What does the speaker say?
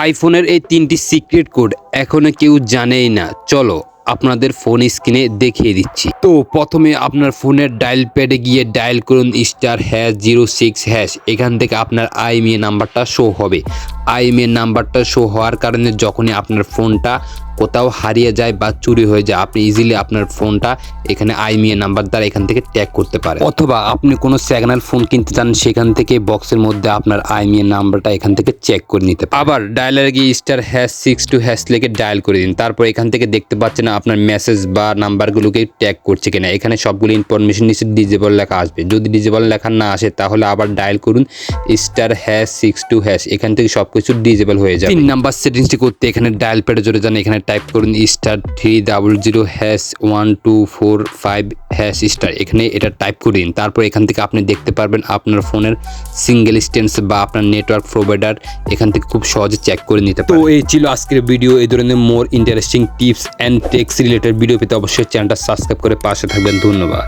আইফোনের এই 3টি সিক্রেট কোড এখনো কেউ জানেই না। চলো আপনাদের ফোন স্ক্রিনে দেখিয়ে দিচ্ছি। তো প্রথমে আপনার ফোনের ডায়াল প্যাডে গিয়ে ডায়াল করুন *06#। এখান থেকে আপনার আইএমইআই নাম্বারটা শো হবে। আইএমইআই নাম্বারটা শো হওয়ার কারণে যখনই আপনার ফোনটা কোথাও হারিয়ে যায় বা চুরি হয়ে যায়, আপনি ইজিলি আপনার ফোনটা এখানে আইএমইআই নাম্বার দ্বারা এখান থেকে ট্যাগ করতে পারেন। অথবা আপনি কোনো সেকেন্ড ফোন কিনতে চান, সেখান থেকে বক্সের মধ্যে আপনার আইএমইআই নাম্বারটা এখান থেকে চেক করে নিতে পারেন। আবার ডায়ালারে গিয়ে *62# লিখে ডায়াল করে দিন। তারপর এখান থেকে দেখতে পাচ্ছেন আপনার মেসেজ বা নাম্বারগুলোকে ট্যাগ করছে কিনা। এখানে সবগুলো ইনফরমেশন নিচে ডিজেবল লেখা আসবে। যদি ডিজেবল লেখা না আসে তাহলে আবার ডায়াল করুন *62#। এখান থেকে সবকিছু ডিজেবল হয়ে যাবে। 3 নাম্বার সেটিংসটি করতে এখানে ডায়াল প্যাডে চলে যান। এখানে টাইপ করুন *300#1245#। এখানে এটা টাইপ করে দিন। তারপর এখান থেকে আপনি দেখতে পারবেন আপনার ফোনের সিঙ্গেল স্ট্যান্স বা আপনার নেটওয়ার্ক প্রোভাইডার এখান থেকে খুব সহজে চেক করে নিতে পারেন। তো এই ছিল আজকের ভিডিও। এই ধরনের more interesting tips and tax related video পেতে অবশ্যই চ্যানেলটা সাবস্ক্রাইব করে পাশে থাকবেন। ধন্যবাদ।